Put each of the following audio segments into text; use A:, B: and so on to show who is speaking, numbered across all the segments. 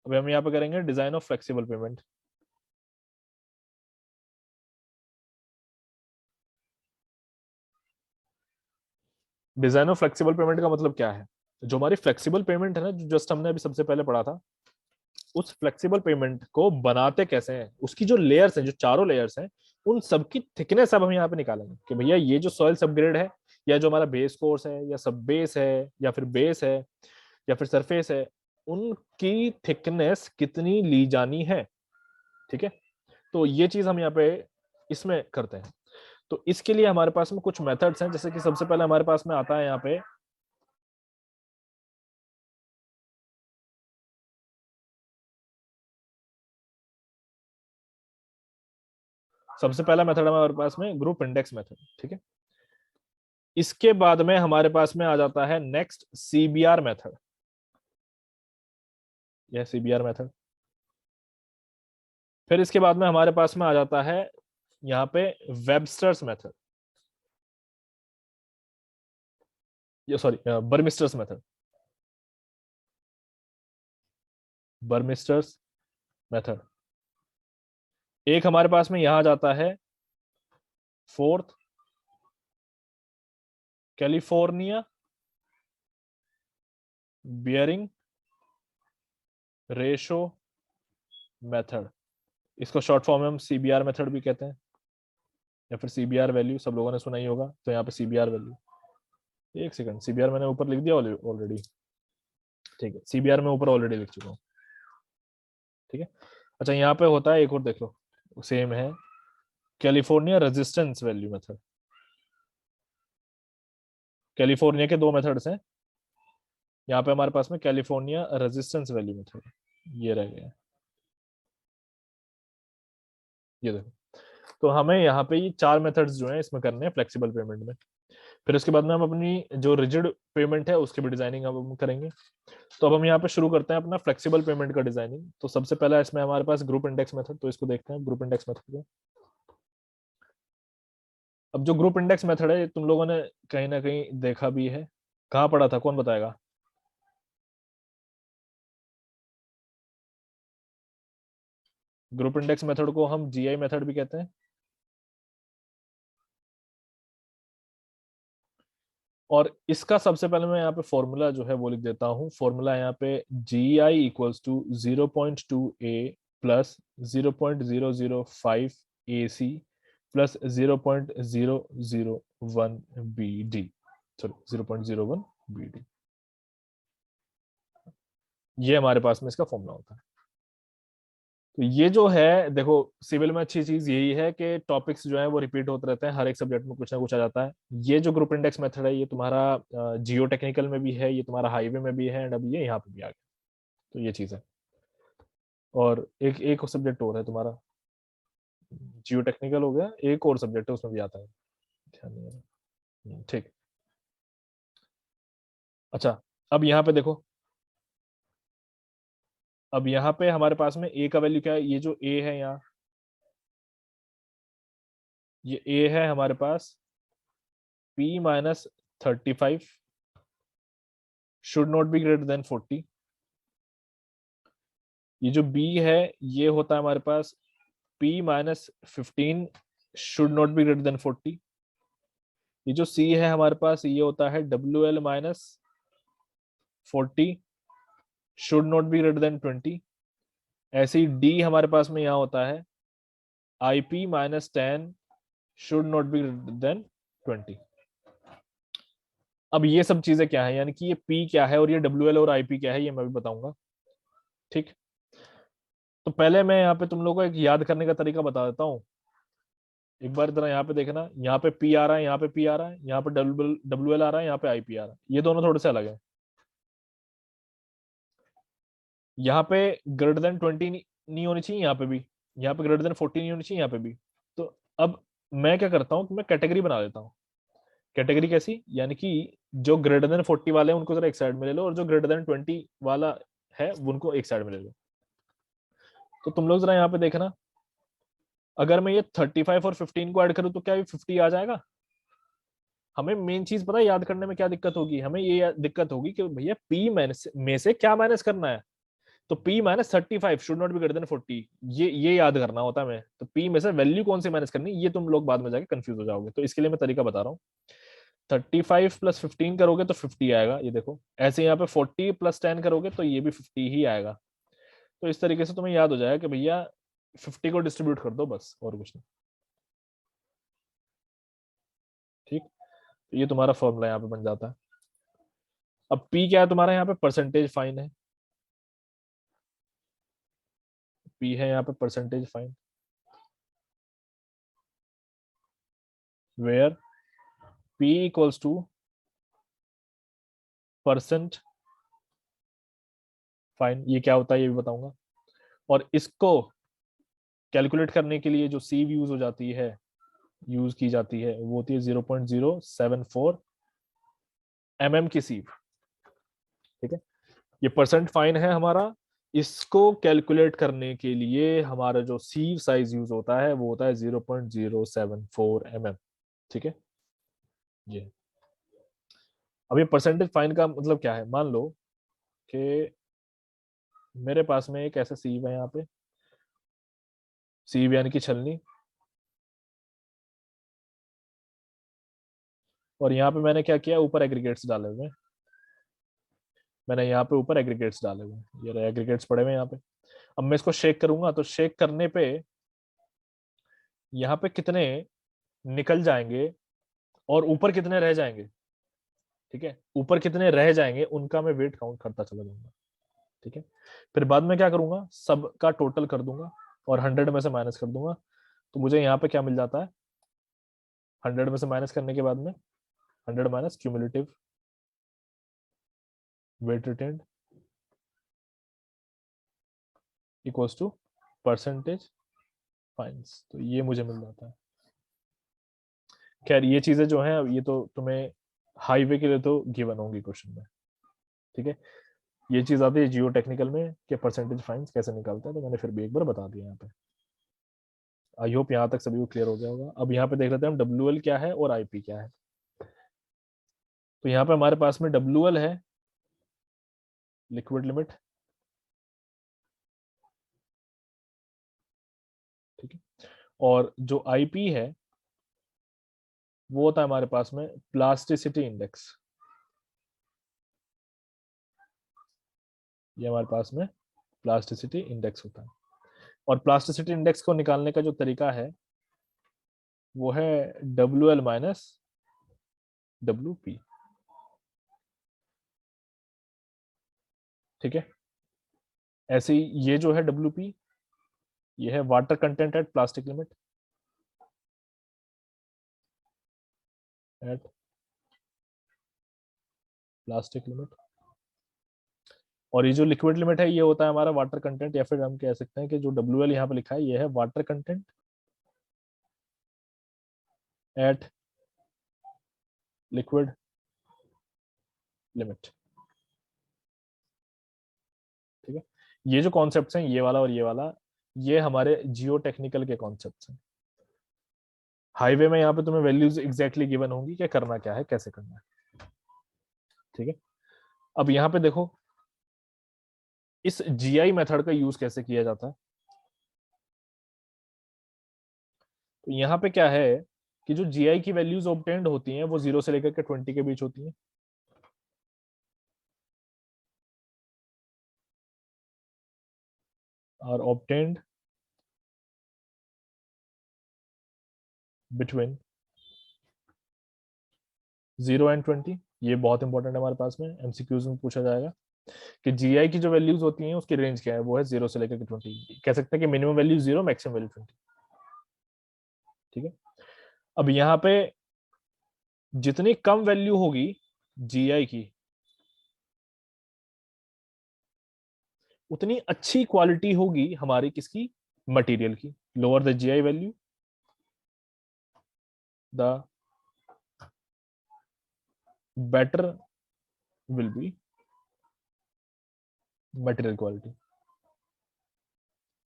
A: अभी हम यहाँ पे करेंगे design of flexible pavement. Design of flexible pavement का मतलब क्या है? जो हमारी फ्लेक्सिबल पेमेंट है ना, जो जस्ट हमने अभी सबसे पहले पढ़ा था, उस फ्लेक्सिबल पेमेंट को बनाते कैसे हैं, उसकी जो लेयर्स हैं, जो चारों लेयर्स हैं, उन सबकी थिकनेस अब हम यहाँ पे निकालेंगे कि भैया ये जो सॉइल सबग्रेड है, या जो हमारा बेस कोर्स है, या सब बेस है, या फिर बेस है, या फिर सरफेस है, उनकी थिकनेस कितनी ली जानी है। ठीक है, तो ये चीज हम यहाँ पे इसमें करते हैं। तो इसके लिए हमारे पास में कुछ मेथड्स हैं, जैसे कि सबसे पहले हमारे पास में आता है यहाँ पे सबसे पहला मेथड हमारे पास में ग्रुप इंडेक्स मेथड। ठीक है, इसके बाद में हमारे पास में आ जाता है नेक्स्ट सीबीआर मेथड। यह सीबीआर मेथड। फिर इसके बाद में हमारे पास में आ जाता है यहाँ पे वेबस्टर्स मेथड, ये सॉरी बर्मिस्टर्स मेथड। बर्मिस्टर्स मेथड। एक हमारे पास में यहां जाता है fourth, California bearing ratio method. इसको शॉर्ट फॉर्म में हम सीबीआर मेथड भी कहते हैं, या फिर सीबीआर वैल्यू, सब लोगों ने सुना ही होगा। तो यहाँ पे सीबीआर वैल्यू, एक सेकंड, सीबीआर मैंने ऊपर लिख दिया ऑलरेडी। ठीक है, सीबीआर में ऊपर ऑलरेडी लिख चुका हूँ। ठीक है, अच्छा यहाँ पे होता है एक और, देख लो, सेम है, California resistance value method. California के दो मेथड्स हैं, यहाँ पे हमारे पास में कैलिफोर्निया रेजिस्टेंस वैल्यू मेथड, ये रह गया, ये देखो। तो हमें यहाँ पे ये चार मेथड्स जो हैं इसमें करने हैं फ्लेक्सिबल पेमेंट में। फिर उसके बाद में हम अपनी जो रिजिड पेमेंट है उसकी भी डिजाइनिंग अब हम करेंगे। तो अब हम यहाँ पे शुरू करते हैं अपना फ्लेक्सिबल पेमेंट का डिजाइनिंग। तो सबसे पहला इसमें हमारे पास ग्रुप इंडेक्स मेथड, तो इसको देखते हैं ग्रुप इंडेक्स मेथड को। अब जो ग्रुप इंडेक्स मेथड है, तुम लोगों ने कहीं ना कहीं देखा भी है, कहाँ पढ़ा था, कौन बताएगा? ग्रुप इंडेक्स मेथड को हम जीआई मेथड भी कहते हैं। और इसका सबसे पहले मैं यहाँ पे फॉर्मूला जो है वो लिख देता हूँ। फॉर्मूला यहाँ पे GI = 0.2 a plus 0.005 AC plus 0.001 BD, sorry 0.01 BD। ये हमारे पास में इसका फॉर्मूला होता है। तो ये जो है, देखो, सिविल में अच्छी चीज यही है कि टॉपिक्स जो है वो रिपीट होते रहते हैं, हर एक सब्जेक्ट में कुछ ना कुछ आ जाता है। ये जो ग्रुप इंडेक्स मेथड है, ये तुम्हारा जियो टेक्निकल में भी है, ये तुम्हारा हाईवे में भी है, एंड अब ये यहाँ पे भी आ गया। तो ये चीज है। और एक एक सब्जेक्ट और है तुम्हारा, जियो टेक्निकल हो गया, एक और सब्जेक्ट है उसमें भी आता है, ध्यान नहीं आ रहा। ठीक। अच्छा, अब यहाँ पे देखो, अब यहाँ पे हमारे पास में ए का वैल्यू क्या है? ये जो ए है यहाँ, ये ए है हमारे पास P-35 should not be greater than 40। ये जो बी है, ये होता है हमारे पास P-15 should not be greater than 40। ये जो सी है हमारे पास, ये होता है WL-40 should not be greater than 20। ऐसे ही डी हमारे पास में यहाँ होता है IP-10 should not be greater than 20। अब ये सब चीजें क्या है, यानी कि ये पी क्या है और ये WL और IP क्या है, ये मैं भी बताऊंगा। ठीक, तो पहले मैं यहाँ पे तुम लोगों को एक याद करने का तरीका बता देता हूँ। एक बार जरा यहाँ पे देखना, यहाँ पे पी आ रहा है, यहाँ पे पी आ रहा है, यहाँ पे WL आ रहा है, यहाँ पे IP आ रहा है, ये दोनों थोड़े से अलग है। यहाँ पे ग्रेटर देन 20 नहीं होनी चाहिए, यहाँ पे भी, यहाँ पे ग्रेटर देन 40 नहीं होनी चाहिए, यहाँ पे भी। तो अब मैं क्या करता हूँ कि मैं कैटेगरी बना देता हूँ। कैटेगरी कैसी, यानी कि जो ग्रेटर देन 40 वाले हैं उनको जरा एक साइड में ले लो, और जो ग्रेटर देन 20 वाला है उनको एक साइड में ले लो। तो तुम लोग जरा यहाँ पे देखना, अगर मैं ये 35 और 15 को ऐड करूँ तो क्या ये 50 आ जाएगा? हमें मेन चीज पता है याद करने में क्या दिक्कत होगी? हमें ये दिक्कत होगी कि भैया पी में से क्या माइनस करना है। तो P minus 35 should not be greater than 40, ये याद करना होता है हमें। तो P में से वैल्यू कौन सी माइनस करनी, ये तुम लोग बाद में जाके कंफ्यूज हो जाओगे, तो इसके लिए मैं तरीका बता रहा हूँ। 35 प्लस 15 करोगे तो 50 आएगा, ये देखो। ऐसे यहाँ पे 40 प्लस 10 करोगे तो ये भी 50 ही आएगा। तो इस तरीके से तुम्हें याद हो जाएगा कि भैया 50 को डिस्ट्रीब्यूट कर दो, बस और कुछ नहीं। ठीक, तो ये तुम्हारा फॉर्मूला यहाँ पे बन जाता है। अब P क्या है तुम्हारा, यहाँ पे परसेंटेज फाइन है। P है यहाँ पे percentage fine, where P equals to percent fine. ये क्या होता है ये भी बताऊंगा। और इसको कैलकुलेट करने के लिए जो सीव यूज की जाती है वो होती है 0.074 mm की सीव। ठीक है, ये परसेंट फाइन है हमारा। इसको कैलकुलेट करने के लिए हमारा जो सीव साइज यूज होता है वो होता है 0.074 mm। ठीक है, ये अब ये परसेंटेज फाइन का मतलब क्या है, मान लो कि मेरे पास में एक ऐसा सीव है यहाँ पे, सीव यानी कि छलनी, और यहाँ पे मैंने क्या किया, ऊपर एग्रीगेट्स डाले हुए हैं। मैंने यहाँ पे ऊपर एग्रीगेट्स डाले हुए हैं, ये रहे एग्रीगेट्स पड़े हुए हैं यहाँ पे। अब मैं इसको शेक करूंगा तो शेक करने पे यहाँ पे कितने निकल जाएंगे और ऊपर कितने रह जाएंगे। ठीक है, ऊपर कितने रह जाएंगे उनका मैं वेट काउंट करता चला जाऊंगा। ठीक है, फिर बाद में क्या करूंगा, सब का टोटल कर दूंगा और 100 में से माइनस कर दूंगा। तो मुझे यहाँ पे क्या मिल जाता है, 100 में से माइनस करने के बाद में 100 minus cumulative weight retained equals to percentage fines. तो ये मुझे मिल जाता है। खैर ये चीजें जो हैं ये तो तुम्हें हाईवे के लिए तो गिवन होंगी क्वेश्चन में। ठीक है, ये चीज आती है जियो टेक्निकल में कि परसेंटेज फाइन्स कैसे निकालते हैं, तो मैंने फिर भी एक बार बता दिया यहाँ पे। आई होप यहाँ तक सभी को क्लियर हो गया होगा। अब यहाँ पे देख लेते हैं हम WL क्या है और IP क्या है। तो यहाँ पे हमारे पास में WL है लिक्विड लिमिट। ठीक है, और जो IP है वो होता है हमारे पास में प्लास्टिसिटी इंडेक्स। ये हमारे पास में प्लास्टिसिटी इंडेक्स होता है। और प्लास्टिसिटी इंडेक्स को निकालने का जो तरीका है वो है WL माइनस WP। ठीक है, ऐसे ही ये जो है WP, ये है water content at plastic limit, at plastic limit. और ये जो लिक्विड लिमिट है ये होता है हमारा वाटर कंटेंट, या फिर हम कह सकते हैं कि जो WL यहाँ पे लिखा है ये है water content at liquid limit. ठीक है, ये जो कॉन्सेप्ट्स हैं ये वाला और ये वाला, ये हमारे जियो टेक्निकल के कॉन्सेप्ट्स हैं। हाईवे में यहाँ पे तुम्हें वैल्यूज एग्जैक्टली गिवन होंगी कि करना क्या है कैसे करना है। ठीक है, अब यहाँ पे देखो इस GI मेथड का यूज कैसे किया जाता है। तो यहाँ पे क्या है कि जो GI की वैल्यूज ऑब्टेन्ड होती हैं वो 0 से लेकर के 20 के बीच होती हैं। और ऑब्टेन्ड बिटवीन 0 एंड 20। ये बहुत इंपॉर्टेंट है, हमारे पास में MCQs में पूछा जाएगा कि GI की जो वैल्यूज होती हैं उसकी रेंज क्या है, वो है 0 से लेकर के 20। कह सकते हैं कि मिनिमम वैल्यू 0, मैक्सिमम वैल्यू 20। ठीक है, अब यहाँ पे जितनी कम वैल्यू होगी GI की उतनी अच्छी क्वालिटी होगी हमारी किसकी, मटेरियल की। Lower the GI value the better will be material quality.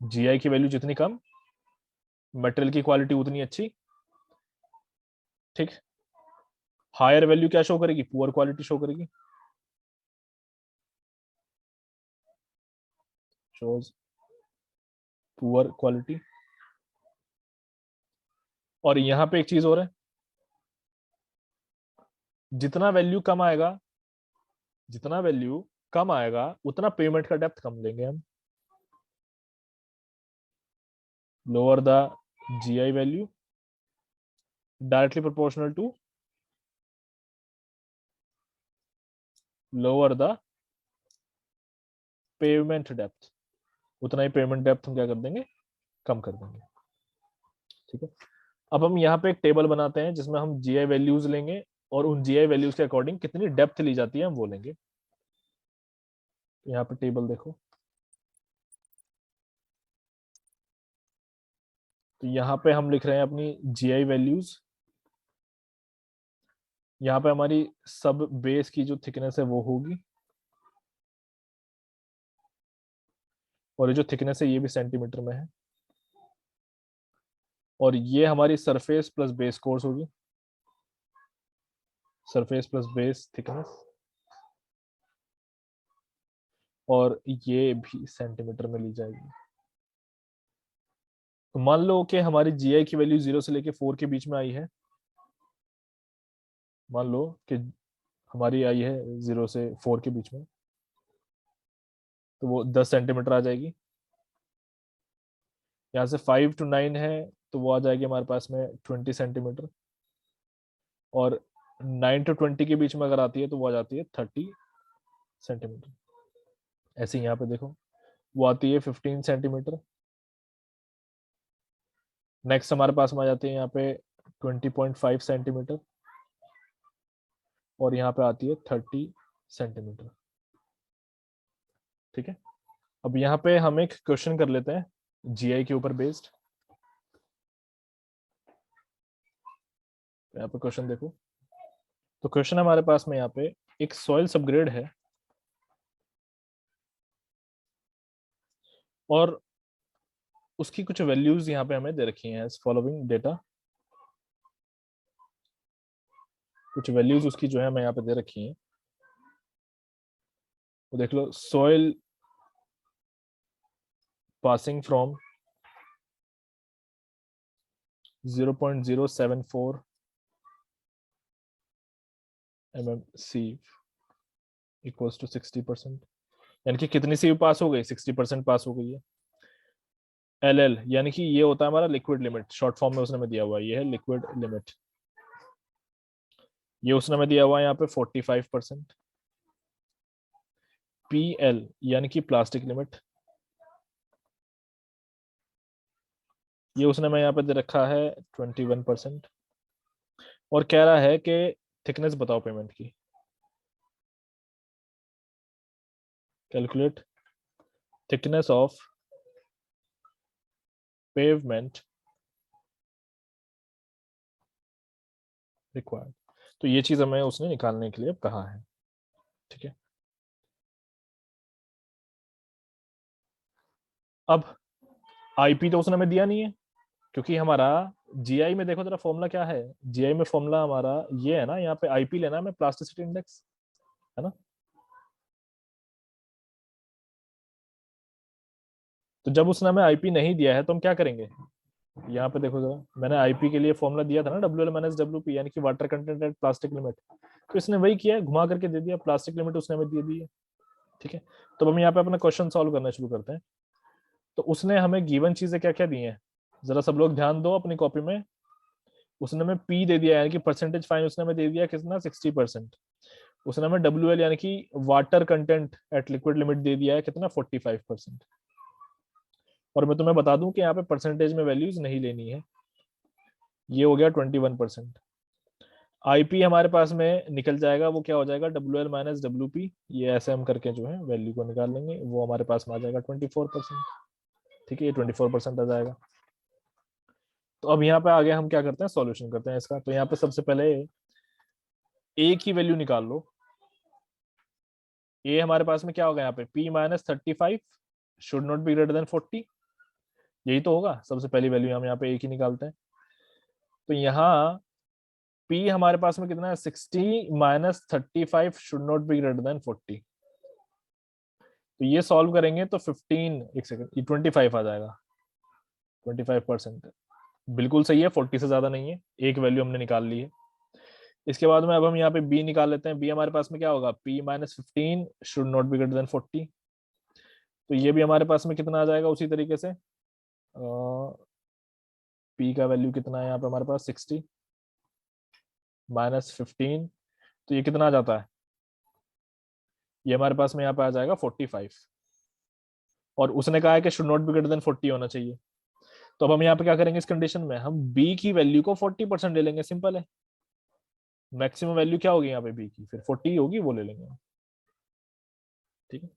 A: GI की वैल्यू जितनी कम, मटेरियल की क्वालिटी उतनी अच्छी। ठीक, हायर वैल्यू क्या शो करेगी, पुअर क्वालिटी शो करेगी। shows poor quality. और यहां पे एक चीज और है, जितना वैल्यू कम आएगा, जितना वैल्यू कम आएगा उतना पेमेंट का डेप्थ कम लेंगे हम। Lower the GI value directly proportional to lower the payment depth, उतना ही पेमेंट डेप्थ हम क्या कर देंगे, कम कर देंगे। ठीक है, अब हम यहाँ पे एक टेबल बनाते हैं जिसमें हम GI वैल्यूज लेंगे और उन GI वैल्यूज के अकॉर्डिंग कितनी डेप्थ ली जाती है हम वो लेंगे। यहाँ पे टेबल देखो, तो यहाँ पे हम लिख रहे हैं अपनी GI वैल्यूज। यहाँ पे हमारी सब बेस की जो थिकनेस है वो होगी, और ये जो थिकनेस है ये भी सेंटीमीटर में है, और ये हमारी सरफेस प्लस बेस कोर्स होगी, सरफेस प्लस बेस थिकनेस, और ये भी सेंटीमीटर में ली जाएगी। तो मान लो कि हमारी GI की वैल्यू 0 से लेके 4 के बीच में आई है। मान लो कि हमारी आई है 0 से 4 के बीच में, तो वो 10 सेंटीमीटर आ जाएगी। यहाँ से 5 to 9 है तो वो आ जाएगी हमारे पास में 20 सेंटीमीटर, और 9 to 20 के बीच में अगर आती है तो वो आ जाती है 30 सेंटीमीटर। ऐसे यहाँ पे देखो वो आती है 15 सेंटीमीटर। नेक्स्ट हमारे पास में आ जाती है यहाँ पे 20.5 सेंटीमीटर, और यहाँ पे आती है 30 सेंटीमीटर। ठीक है, अब यहाँ पे हम एक क्वेश्चन कर लेते हैं GI के ऊपर बेस्ड। यहाँ पे क्वेश्चन देखो, तो क्वेश्चन हमारे पास में यहाँ पे एक सॉइल सबग्रेड है, और उसकी कुछ वैल्यूज यहाँ पे हमें दे रखी हैं एज फॉलोइंग डेटा। कुछ वैल्यूज उसकी जो है हमें यहाँ पे दे रखी हैं, तो देख लो, soil passing from 0.074 mm sieve equals to 60%, यानी कि कितनी सीव पास हो गई, 60% पास हो गई है। LL यानी कि ये होता है हमारा लिक्विड लिमिट, शॉर्ट फॉर्म में उसने में दिया हुआ है, ये है लिक्विड लिमिट। ये उसने में दिया हुआ है यहाँ पे 45%। PL यानी कि प्लास्टिक लिमिट, ये उसने में यहाँ पे दे रखा है 21%। और कह रहा है कि थिकनेस बताओ पेमेंट की, calculate thickness of pavement required. तो ये चीज हमें उसने निकालने के लिए कहा है। ठीक है, अब IP तो उसने हमें दिया नहीं है, क्योंकि हमारा GI में देखो जरा फॉर्मूला क्या है। GI में फॉर्मूला हमारा ये है ना, यहाँ पे IP लेना है हमें, प्लास्टिसिटी इंडेक्स, है ना। तो जब उसने हमें IP नहीं दिया है तो हम क्या करेंगे, यहाँ पे देखो जरा, मैंने IP के लिए फॉर्मूला दिया था ना, WL माइनस WP, यानी कि water content at plastic limit. तो इसने वही किया है, घुमा करके दे दिया, प्लास्टिक लिमिट उसने हमें दे दी है। ठीक है, तो हम यहाँ पे अपना क्वेश्चन सॉल्व करना शुरू करते हैं। तो उसने हमें गिवन चीजें क्या क्या दी हैं, जरा सब लोग ध्यान दो अपनी कॉपी में। उसने हमें P दे दिया, यानी कि परसेंटेज फाइन उसने हमें दे दिया कितना, 60%। उसने हमें WL यानी कि water content at liquid limit दे दिया है कितना, 45%। और मैं तुम्हें बता दूं कि यहाँ पे परसेंटेज में वैल्यूज नहीं लेनी है, ये हो गया 21%। IP हमारे पास में निकल जाएगा, वो क्या हो जाएगा, WL माइनस WP, ये ऐसे हम करके जो है वैल्यू को निकाल लेंगे, वो हमारे पास में आ जाएगा 24%। ठीक है, ये 24% आ जाएगा। तो अब यहाँ पे आगे हम क्या करते हैं, सॉल्यूशन करते हैं इसका। तो यहाँ पे सबसे पहले A की वैल्यू निकाल लो। A हमारे पास में क्या होगा, यहाँ पे P minus 35 should not be greater than 40, यही तो होगा। सबसे पहली वैल्यू हम यहाँ पे A की निकालते हैं। तो यहाँ P हमारे पास में कितना है, 60 minus 35 should not be greater than 40। तो ये सॉल्व करेंगे तो 15, एक सेकंड, ये 25 आ जाएगा। 25% बिल्कुल सही है, 40 से ज्यादा नहीं है, एक वैल्यू हमने निकाल ली है। इसके बाद में अब हम यहाँ पे बी निकाल लेते हैं। बी हमारे पास में क्या होगा, p minus 15 should not be greater than 40। तो ये भी हमारे पास में कितना आ जाएगा उसी तरीके से, p का वैल्यू कितना है यहाँ पे हमारे पास 60 माइनस 15, तो ये कितना आ जाता है, ये हमारे पास में यहाँ पे आ जाएगा 45। और उसने कहा है कि should not be greater than 40 होना चाहिए। तो अब हम यहाँ पे क्या करेंगे, इस कंडीशन में हम b की वैल्यू को 40% ले लेंगे, सिंपल है। मैक्सिमम वैल्यू क्या होगी यहाँ पे b की, फिर 40 होगी, वो ले लेंगे। ठीक है,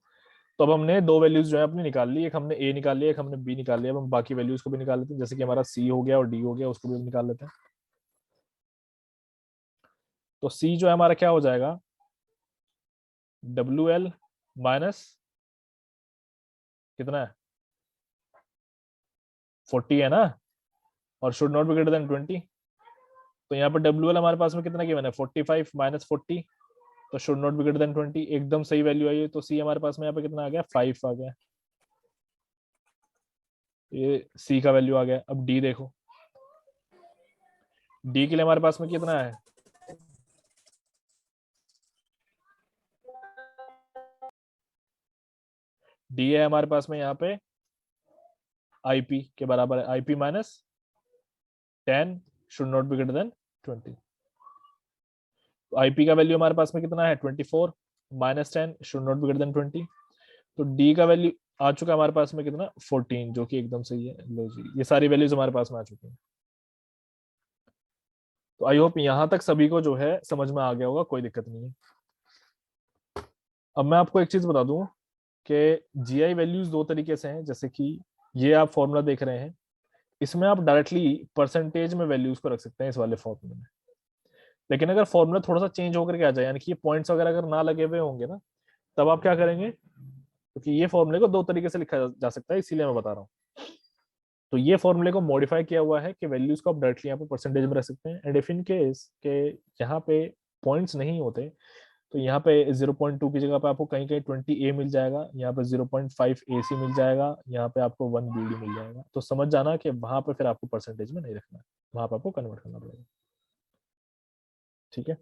A: तो अब हमने दो वैल्यूज जो है अपनी निकाल ली, एक हमने a निकाल लिया, एक हमने b निकाल लिया। अब हम बाकी वैल्यूज को भी निकाल लेते हैं, जैसे कि हमारा c हो गया और d हो गया, उसको भी हम निकाल लेते हैं। तो c जो है हमारा क्या हो जाएगा, WL माइनस कितना है, 40 है ना, और should not be greater than 20। तो यहाँ पर WL हमारे पास में कितना गिवन है, 45 माइनस 40, तो should not be greater than 20, एकदम सही वैल्यू आई है। तो c हमारे पास में यहाँ पे कितना आ गया, 5 आ गया, ये c का वैल्यू आ गया। अब d देखो, d के लिए हमारे पास में कितना है, d है हमारे पास में यहाँ पे IP के बराबर है, IP minus 10 should not be greater than 20। तो IP का वैल्यू हमारे पास में कितना है, 24 minus 10 should not be greater than 20। तो D का वैल्यू आ चुका है हमारे पास में कितना, 14, जो कि एकदम सही है। लो जी, ये सारी वैल्यूज हमारे पास में आ चुकी हैं। तो आई होप यहां तक सभी को जो है समझ में आ गया होगा, कोई दिक्कत नहीं है। अब मैं आपको एक चीज बता दूं कि GI वैल्यूज दो तरीके से हैं, जैसे कि ये आप फॉर्मूला देख रहे हैं, इसमें आप डायरेक्टली परसेंटेज में वैल्यूज को रख सकते हैं इस वाले फॉर्मूले में। लेकिन अगर फॉर्मूला थोड़ा सा चेंज होकर के आ जाए, यानी कि ये पॉइंट्स वगैरह अगर ना लगे हुए होंगे ना, तब आप क्या करेंगे, क्योंकि ये फॉर्मूले को दो तरीके से लिखा जा सकता है, इसीलिए मैं बता रहा हूँ। तो ये फॉर्मूले को मॉडिफाई किया हुआ है कि वैल्यूज को आप डायरेक्टली यहाँ पे परसेंटेज में रख सकते हैं। एंड इफ इन केस के यहाँ पे पॉइंट्स नहीं होते, तो यहाँ पे 0.2 की जगह पे आपको कहीं कहीं 20A मिल जाएगा, यहाँ पे 0.5 AC मिल जाएगा, यहाँ पे आपको 1 BD मिल जाएगा। तो समझ जाना कि वहां पे फिर आपको परसेंटेज में नहीं रखना है, वहां पे आपको कन्वर्ट करना पड़ेगा। ठीक है,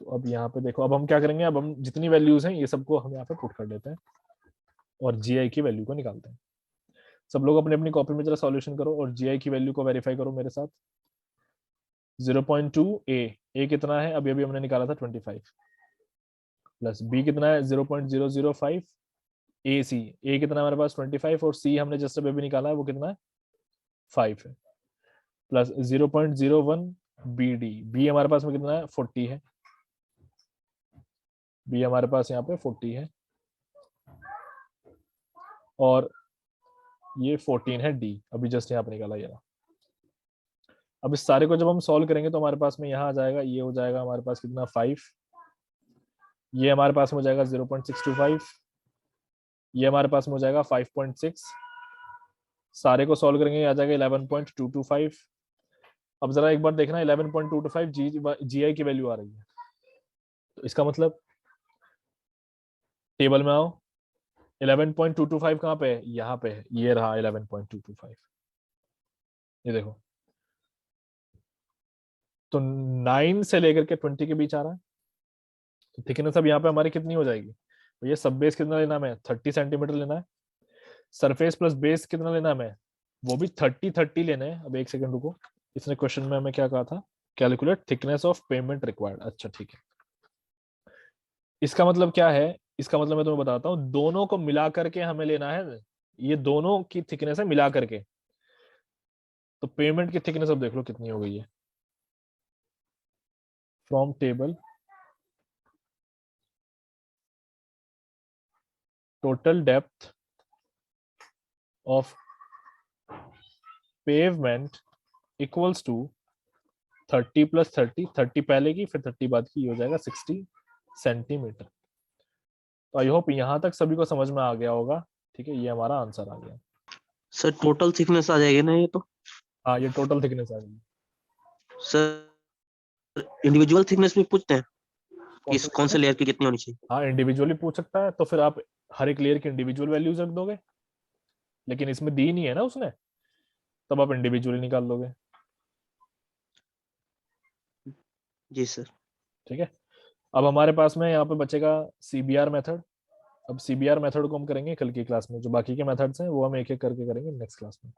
A: तो अब यहाँ पे देखो, अब हम क्या करेंगे, अब हम जितनी वैल्यूज हैं ये सबको हम यहाँ पे पुट कर देते हैं और GI की वैल्यू को निकालते हैं। सब लोग अपनी अपनी कॉपी में जरा सॉल्यूशन करो और GI की वैल्यू को वेरीफाई करो मेरे साथ। 0.2 ए कितना है, अभी अभी हमने निकाला था 25, प्लस बी कितना है 0.005 AC, ए कितना है हमारे पास 25, और सी हमने जस्ट अभी निकाला है वो कितना है 5 है, प्लस 0.01 BD, बी हमारे पास में कितना है 40 है, बी हमारे पास यहाँ पे 40 है, और ये 14 है डी, अभी जस्ट यहाँ पे निकाला ये रहा। अब इस सारे को जब हम सॉल्व करेंगे तो हमारे पास में यहाँ आ जाएगा, ये हो जाएगा हमारे पास कितना 5, ये हमारे पास में हो जाएगा 0.625, ये हमारे पास में हो जाएगा 5.6, सारे को सॉल्व करेंगे आ जाएगा 11.225। अब जरा एक बार देखना 11.225 GI की वैल्यू आ रही है, तो इसका मतलब टेबल में आओ, 11.225 कहाँ पे है, यहाँ पे है, ये रहा 11.225, ये देखो। तो 9 से लेकर के 20 के बीच आ रहा है। तो थिकनेस अब यहाँ पे हमारी कितनी हो जाएगी, तो ये सब बेस कितना लेना है, 30 सेंटीमीटर लेना है, सरफेस प्लस बेस कितना लेना है हमें, वो भी 30-30 लेना है। अब एक सेकंड रुको, इसने क्वेश्चन में हमें क्या कहा था, calculate thickness of payment required. अच्छा ठीक है, इसका मतलब क्या है, इसका मतलब मैं तुम्हें बताता हूँ, दोनों को मिला करके हमें लेना है, ये दोनों की थिकनेस है मिला करके। तो पेमेंट की थिकनेस अब देख लो कितनी हो गई है, from table total depth of pavement equals to 30 plus 30, 30 पहले की फिर 30 बाद की, हो जाएगा 60 सेंटीमीटर। तो आई होप यहाँ तक सभी को समझ में आ गया होगा। ठीक है, ये हमारा आंसर आ गया।
B: सर टोटल थिकनेस आ जाएगी ना ये तो?
A: हाँ, ये टोटल थिकनेस आ गई।
B: सर इंडिविजुअल थिकनेस भी पूछते हैं? किस कौन से लेयर की कितनी होनी चाहिए?
A: हाँ इंडिविजुअली पूछ सकता है, तो फिर आप हर एक लेयर की इंडिविजुअल वैल्यूज रख दोगे, लेकिन इसमें दी नहीं है ना उसने, तब आप इंडिविजुअली निकाल दोगे।
B: जी सर।
A: ठीक है। अब हमारे पास में यहाँ पे बचेगा सीबीआर मेथड। अब सीबीआर मेथड को हम करेंगे कल की क्लास में, जो बाकी के मेथड्स हैं वो हम एक एक करके करेंगे नेक्स्ट क्लास में।